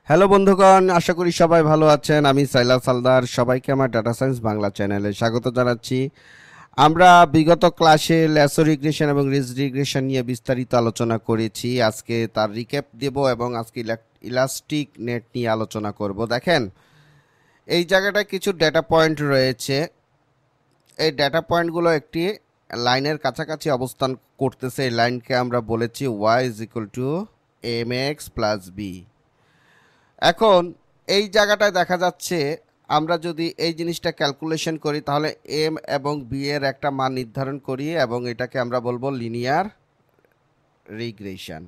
Hello বন্ধুগণ, আশা করি সবাই ভালো আছেন। আমি সাইলাস হালদার, সবাইকে আমার ডাটা সায়েন্স বাংলা চ্যানেলে স্বাগত জানাচ্ছি। আমরা বিগত ক্লাসে ল্যাসো রিগ্রেশন এবং রিজ রিগ্রেশন নিয়ে বিস্তারিত আলোচনা করেছি। আজকে তার রিক্যাপ দেব এবং আজকে ইলাস্টিক নেট নিয়ে আলোচনা করব। দেখেন, এই জায়গাটায় কিছু ডেটা পয়েন্ট রয়েছে। এই ডেটা পয়েন্টগুলো একটি লাইনের কাছাকাছি অবস্থান করতেছে। এই লাইনকে আমরা বলেছি y is equal to mx plus B. এখন এই জায়গাটায় দেখা যাচ্ছে আমরা যদি এই জিনিসটা ক্যালকুলেশন করি তাহলে এম এবং বি এর একটা মান নির্ধারণ করি এবং এটাকে আমরা বলবো লিনিয়ার রিগ্রেশন।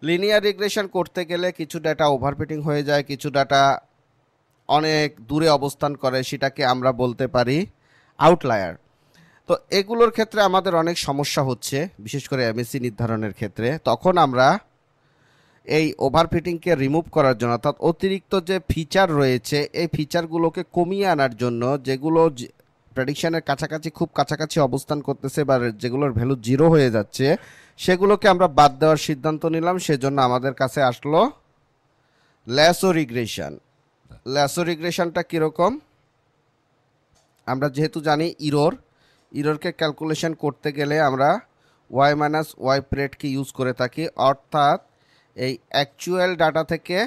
লিনিয়ার রিগ্রেশন করতে গেলে কিছু ডাটা ওভারফিটিং হয়ে যায়, কিছু ডাটা অনেক দূরে অবস্থান করে, সেটাকে আমরা বলতে পারি আউটলায়ার। তো এগুলোর ক্ষেত্রে আমাদের অনেক সমস্যা হচ্ছে, বিশেষ করে এমএসসি নির্ধারণের ক্ষেত্রে। তখন আমরা এই ওভারফিটিংকে রিমুভ করার জন্য, অর্থাৎ অতিরিক্ত যে ফিচার রয়েছে এই ফিচারগুলোকে কমিয়ে আনার জন্য, যেগুলো প্রেডিকশনের কাছাকাছি খুব কাছাকাছি অবস্থান করতেছে বা যেগুলোর ভ্যালু জিরো হয়ে যাচ্ছে, সেগুলোকে আমরা বাদ দেওয়ার সিদ্ধান্ত নিলাম। সেজন্য আমাদের কাছে আসলো ল্যাসো রিগ্রেশন। ল্যাসো রিগ্রেশনটা কীরকম? আমরা যেহেতু জানি ইরোরকে ক্যালকুলেশন করতে গেলে আমরা ওয়াই মাইনাস ওয়াই প্রেটকে ইউজ করে থাকি, অর্থাৎ এই অ্যাকচুয়াল ডাটা থেকে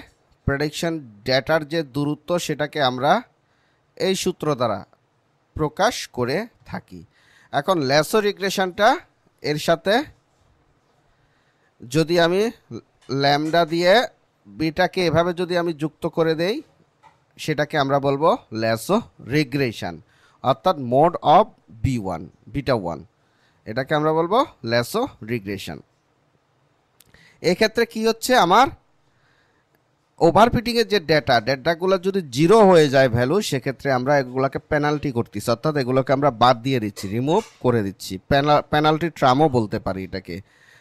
প্রেডিকশন ডেটার যে দূরত্ব সেটাকে আমরা এই সূত্র দ্বারা প্রকাশ করে থাকি। এখন ল্যাসো রিগ্রেশনটা এর সাথে যদি আমি ল্যামডা দিয়ে বিটাকে এভাবে যদি আমি যুক্ত করে দেই, সেটাকে আমরা বলবো ল্যাসো রিগ্রেশন, অর্থাৎ মোড অফ বিটা ওয়ান, এটাকে আমরা বলবো ল্যাসো রিগ্রেশন। এক্ষেত্রে কি হচ্ছে, আমার ওভারফিটিংয়ের যে ডেটাগুলো যদি জিরো হয়ে যায় ভ্যালু, সেক্ষেত্রে আমরা এগুলোকে পেনাল্টি করতেছি, অর্থাৎ এগুলোকে আমরা বাদ দিয়ে দিচ্ছি, রিমুভ করে দিচ্ছি। পেনাল্টি ট্রামও বলতে পারি এটাকে।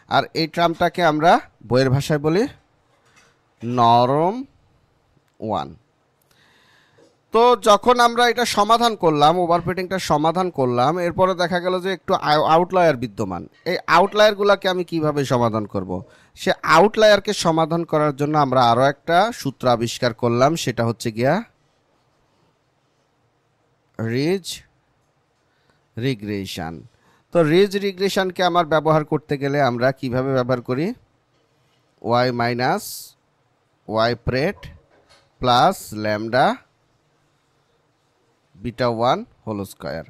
আর এই ট্রামটাকে আমরা বইয়ের ভাষায় বলি নরম ওয়ান। তো যখন আমরা এটা সমাধান করলাম, ওভারফিটিংটা সমাধান করলাম, এরপরে দেখা গেল যে একটু আউটলায়ার বিদ্যমান। এই আউটলায়ারগুলোকে আমি কিভাবে সমাধান করব? সে আউটলায়ারকে সমাধান করার জন্য আমরা আরও একটা সূত্র আবিষ্কার করলাম, সেটা হচ্ছে গিয়া রিজ রিগ্রেশন। তো রিজ রিগ্রেশনকে আমার ব্যবহার করতে গেলে আমরা কিভাবে ব্যবহার করি? Y minus Y pred plus lambda beta one whole square,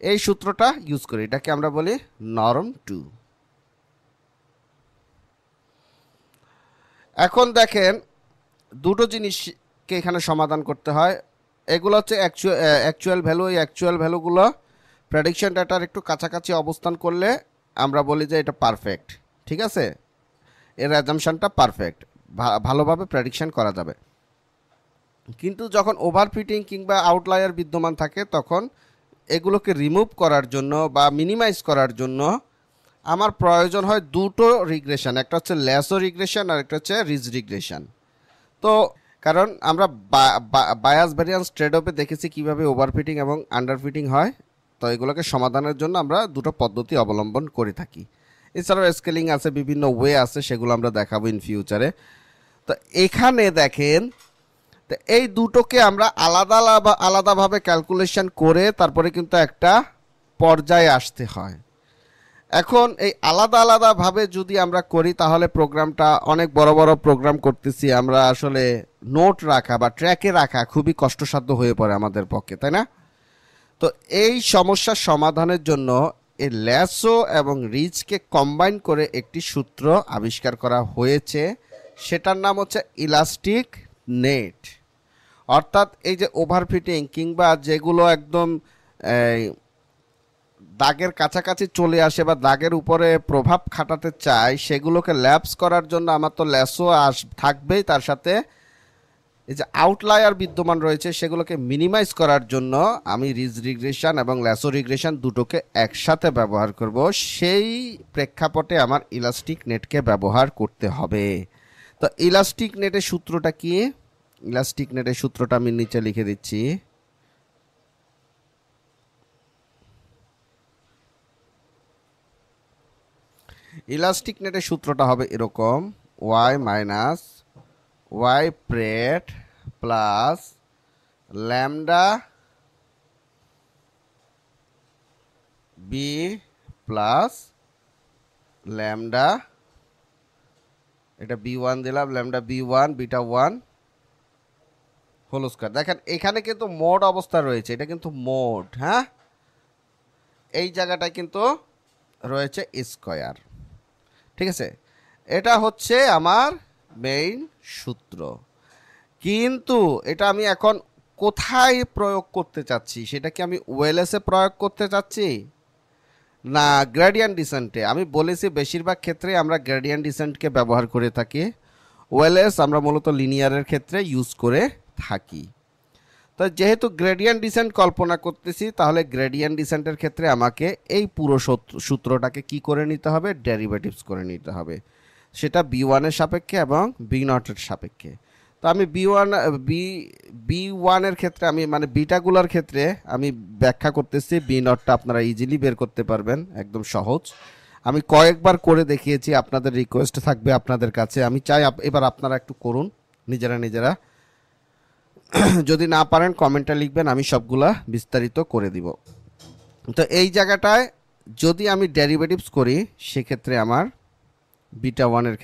এই সূত্রটা ইউজ করি। এটাকে আমরা বলি নরম টু। এখন দেখেন, দুটো জিনিসকে এখানে সমাধান করতে হয়। এগুলো হচ্ছে অ্যাকচুয়াল ভ্যালু। এই অ্যাকচুয়াল ভ্যালুগুলো প্রেডিকশন ডাটার একটু কাছাকাছি অবস্থান করলে আমরা বলি যে এটা পারফেক্ট, ঠিক আছে, এর অ্যাজাম্পশনটা পারফেক্ট, ভালোভাবে প্রেডিকশন করা যাবে। কিন্তু যখন ওভারফিটিং কিংবা আউটলায়ার বিদ্যমান থাকে, তখন এগুলোকে রিমুভ করার জন্য বা মিনিমাইজ করার জন্য আমার প্রয়োজন হয় দুটো রিগ্রেশন, একটা হচ্ছে ল্যাসো রিগ্রেশন আর একটা হচ্ছে রিজ রিগ্রেশন। তো কারণ আমরা বায়াস ভ্যারিয়েন্স ট্রেড অফে দেখেছি কিভাবে ওভারফিটিং এবং আন্ডারফিটিং হয়। তো এগুলোকে সমাধানের জন্য আমরা দুটো পদ্ধতি অবলম্বন করে থাকি। এছাড়াও স্কেলিং আছে, বিভিন্ন ওয়ে আছে, সেগুলো আমরা দেখাবো ইন ফিউচারে। তো এখানে দেখেন, তো এই দুটোকে আমরা আলাদাভাবে ক্যালকুলেশন করে তারপরে কিন্তু একটা পর্যায়ে আসতে হয়। এখন এই আলাদাভাবে যদি আমরা করি তাহলে প্রোগ্রামটা, অনেক বড় বড় প্রোগ্রাম করতেছি আমরা, আসলে নোট রাখা বা ট্র্যাকে রাখা খুবই কষ্টসাধ্য হয়ে পড়ে আমাদের পক্ষে, তাই না? তো এই সমস্যার সমাধানের জন্য এই ল্যাসো এবং রিজকে কম্বাইন করে একটি সূত্র আবিষ্কার করা হয়েছে, সেটার নাম হচ্ছে ইলাস্টিক নেট। অর্থাৎ এই যে ওভারফিটিং কিংবা যেগুলো একদম দাগের কাছাকাছি চলে আসে বা দাগের উপরে প্রভাব খাটাতে চায়, সেগুলোকে ল্যাপস করার জন্য আমার তো ল্যাসো থাকবেই, তার সাথে এই যে আউটলায়ার বিদ্যমান রয়েছে সেগুলোকে মিনিমাইজ করার জন্য আমি রিজ রিগ্রেশন এবং ল্যাসো রিগ্রেশন দুটোকে একসাথে ব্যবহার করব। সেই প্রেক্ষাপটে আমার ইলাস্টিক নেটকে ব্যবহার করতে হবে। তো ইলাস্টিক নেটের সূত্রটা কি? ইলাস্টিক নেটের সূত্রটা আমি নিচে লিখে দিচ্ছি। ইলাস্টিক নেটের সূত্রটা হবে এরকম, ওয়াই মাইনাস ওয়াই প্রেড plus lambda B plus lambda, এটা বি1 দিলাম, ল্যামডা বি1 বিটা1 হোল স্কয়ার। দেখেন এখানে কিন্তু মোড অবস্থা রয়েছে, এটা কিন্তু মোড, হ্যাঁ, এই জায়গাটায় কিন্তু রয়েছে স্কয়ার, ঠিক আছে। এটা হচ্ছে আমার মেইন সূত্র, কিন্তু এটা আমি এখন কোথায় প্রয়োগ করতে চাচ্ছি, সেটা কি আমি ওয়েলএসে প্রয়োগ করতে চাচ্ছি না গ্রেডিয়েন্ট ডিসেন্টে? আমি বলেছি বেশিরভাগ ক্ষেত্রে আমরা গ্রেডিয়েন্ট ডিসেন্টকে ব্যবহার করে থাকি, ওয়েলএস আমরা মূলত লিনিয়ারের ক্ষেত্রে ইউজ করে থাকি। তো যেহেতু গ্রেডিয়েন্ট ডিসেন্ট কল্পনা করতেছি, তাহলে গ্রেডিয়েন্ট ডিসেন্টের ক্ষেত্রে আমাকে এই পুরো সূত্রটাকে কি করে নিতে হবে, ডেরিভেটিভস করে নিতে হবে, সেটা বি1 এর সাপেক্ষে এবং বি0 এর সাপেক্ষে। তো আমি বি1 এর ক্ষেত্রে আমি মানে বিটাগুলোর ক্ষেত্রে আমি ব্যাখ্যা করতেছি, বি0টা আপনারা ইজিলি বের করতে পারবেন, একদম সহজ। আমি কয়েকবার করে দেখিয়েছি, আপনাদের রিকোয়েস্ট থাকবে আপনাদের কাছে, আমি চাই এবার আপনারা একটু করুন নিজেরা। যদি না পারেন কমেন্টে লিখবেন, আমি সবগুলা বিস্তারিত করে দিব। তো এই জায়গাটায় যদি আমি ডেরিভেটিভস করি, সেক্ষেত্রে আমার বিটা1 এর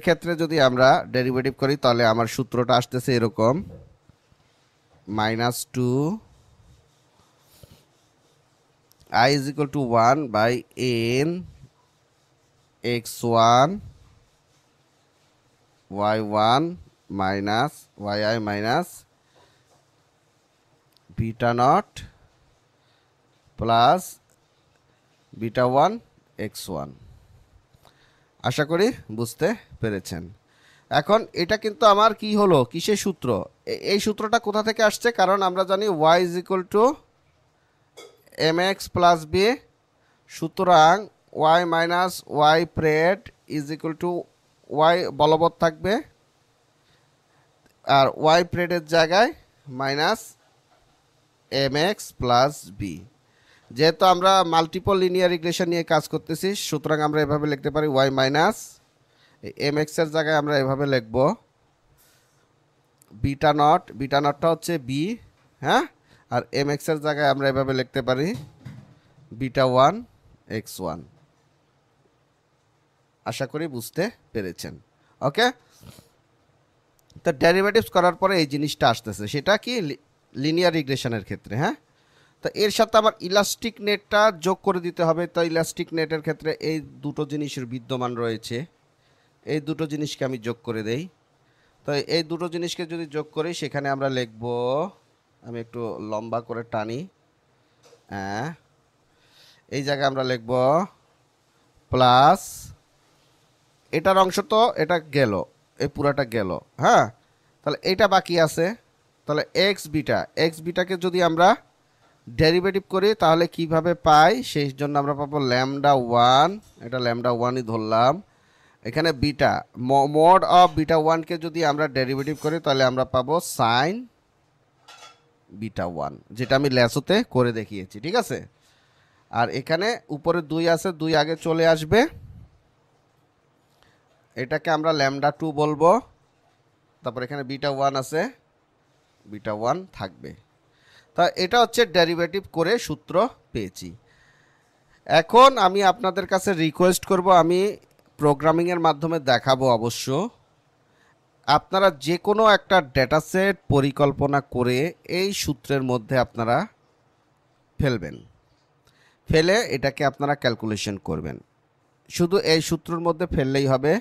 ক্ষেত্রে যদি আমরা ডেরিভেটিভ করি, তাহলে আমার সূত্রটা আসতেছে এরকম, -2 I is equal to 1 by n x1 y1 minus yi minus beta naught plus beta 1 x1। আশা করি বুঝতে পেরেছেন। এখন এটা কিন্তু আমার কি হলো, কিসের সূত্র? এই সূত্রটা কোথা থেকে আসছে? কারণ আমরা জানি y is equal to mx plus b, সুতরাং y minus y prayed is equal to y বলবৎ থাকবে, আর y প্রেডের জায়গায় মাইনাস mx প্লাস b। যেহেতু আমরা মাল্টিপল লিনিয়ার রিগ্রেশন নিয়ে কাজ করতেছি, সুতরাং আমরা এভাবে লিখতে পারি y মাইনাস mx এর জায়গায় আমরা এভাবে লিখব বিটা নটটা হচ্ছে b, হ্যাঁ, আর mx এর জায়গায় আমরা এভাবে লিখতে পারি বিটা 1 x1। আশা করি বুঝতে পেরেছেন। ওকে, তো ডেরিভেটিভস করার পরে এই জিনিসটা আসতেছে, সেটা কি লিনিয়ার রিগ্রেশনের ক্ষেত্রে, হ্যাঁ। তো এর সাথে আমার ইলাস্টিক নেটটা যোগ করে দিতে হবে। তো ইলাস্টিক নেটের ক্ষেত্রে এই দুটো জিনিসের বিদ্যমান রয়েছে, এই দুটো জিনিসকে আমি যোগ করে দেই। তো এই দুটো জিনিসকে যদি যোগ করি, সেখানে আমরা লিখব, আমি একটু লম্বা করে টানি, হ্যাঁ, এই জায়গায় আমরা লিখব প্লাস, এটার অংশ তো এটা গেল, এই পুরাটা গেল, হ্যাঁ, তাহলে এইটা বাকি আছে। তাহলে এক্স বিটাকে যদি আমরা ডেরিভেটিভ করি, তাহলে কিভাবে পাই, সেই জন্য আমরা পাবো λ1, এটা λ1ই ধরলাম। এখানে বিটা, মোড অফ বিটা 1কে যদি আমরা ডেরিভেটিভ করি, তাহলে আমরা পাবো সাইন বিটা 1, যেটা আমি ল্যাসোতে করে দেখিয়েছি, ঠিক আছে। আর এখানে উপরে 2 আছে, 2 আগে চলে আসবে, এটাকে আমরা λ2 বলবো। তারপর এখানে বিটা 1 আছে, বিটা 1 থাকবে। তা এটা হচ্ছে ডেরিভেটিভ করে সূত্র পেয়েছি। এখন আমি আপনাদের কাছে রিকোয়েস্ট করব, আমি প্রোগ্রামিংয়ের মাধ্যমে দেখাবো অবশ্য, আপনারা যে কোনো একটা ডেটাসেট পরিকল্পনা করে এই সূত্রের মধ্যে আপনারা ফেলে এটাকে আপনারা ক্যালকুলেশন করবেন। শুধু এই সূত্রের মধ্যে ফেললেই হবে,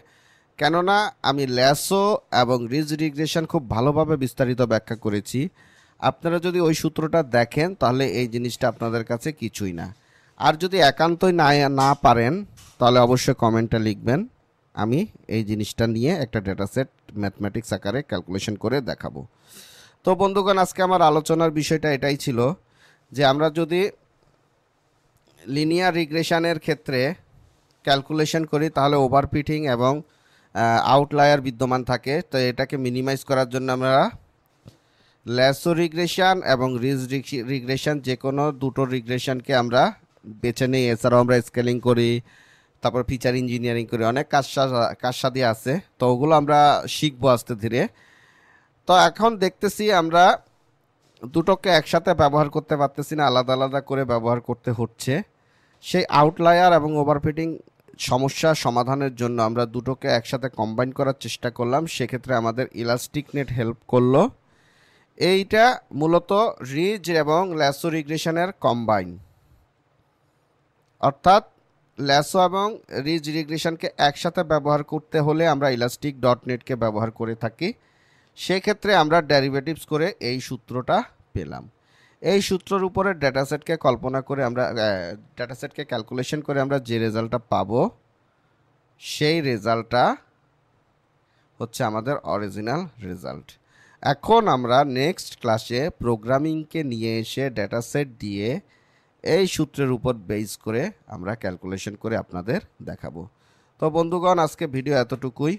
কেননা আমি ল্যাসো এবং রিজ রিগ্রেশন খুব ভালোভাবে বিস্তারিত ব্যাখ্যা করেছি। আপনারা যদি ওই সূত্রটা দেখেন, তাহলে এই জিনিসটা আপনাদের কাছে কিছুই না। আর যদি একান্তই না পারেন, তাহলে অবশ্যই কমেন্টে লিখবেন, আমি এই জিনিসটা নিয়ে একটা ডেটাসেট ম্যাথমেটিক্স আকারে ক্যালকুলেশন করে দেখাবো। তো বন্ধুগণ, আজকে আমার আলোচনার বিষয়টা এটাই ছিল যে আমরা যদি লিনিয়ার রিগ্রেশনের ক্ষেত্রে ক্যালকুলেশন করি, তাহলে ওভারফিটিং এবং আউটলায়ার বিদ্যমান থাকে। তো এটাকে মিনিমাইজ করার জন্য আমরা ল্যাসো রিগ্রেশন এবং রিজ রিগ্রেশন, যে কোনো দুটো রিগ্রেশনকে আমরা বেছে নিই। এছাড়াও আমরা স্কেলিং করি, তারপর ফিচার ইঞ্জিনিয়ারিং করি, অনেক কাজসাদি আছে। তো ওগুলো আমরা শিখবো আস্তে ধীরে। তো এখন দেখতেছি আমরা দুটোকে একসাথে ব্যবহার করতে পারতেছি না, আলাদা আলাদা করে ব্যবহার করতে হচ্ছে। সেই আউটলায়ার এবং ওভারফিটিং সমস্যা সমাধানের জন্য আমরা দুটোকে একসাথে কম্বাইন করার চেষ্টা করলাম। সেক্ষেত্রে আমাদের ইলাস্টিক নেট হেল্প করলো। এইটা মূলত রিজ এবং ল্যাসো রিগ্রেশনের কম্বাইন, অর্থাৎ ল্যাসো এবং রিজ রিগ্রেশনকে একসাথে ব্যবহার করতে হলে আমরা ইলাস্টিক ডট নেটকে ব্যবহার করে থাকি। সেক্ষেত্রে আমরা ডেরিভেটিভস করে এই সূত্রটা পেলাম। এই সূত্রের উপরে ডেটাসেটকে কল্পনা করে আমরা ডেটাসেটকে ক্যালকুলেশন করে আমরা যে রেজাল্টটা পাবো, সেই রেজাল্টটা হচ্ছে আমাদের অরিজিনাল রেজাল্ট। এখন আমরা নেক্সট ক্লাসে প্রোগ্রামিংকে নিয়ে এসে ডেটাসেট দিয়ে এই সূত্রের উপর বেস করে আমরা ক্যালকুলেশন করে আপনাদের দেখাবো। তো বন্ধুগণ, আজকে ভিডিও এতটুকুই।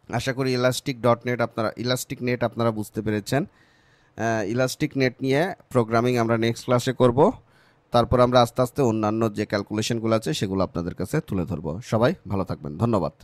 আশা করি ইলাস্টিক নেট আপনারা বুঝতে পেরেছেন। ইলাস্টিক নেট নিয়ে প্রোগ্রামিং আমরা নেক্সট ক্লাসে করব। তারপর আমরা আস্তে আস্তে অন্যান্য যে ক্যালকুলেশনগুলো আছে সেগুলো আপনাদের কাছে তুলে ধরবো। সবাই ভালো থাকবেন, ধন্যবাদ।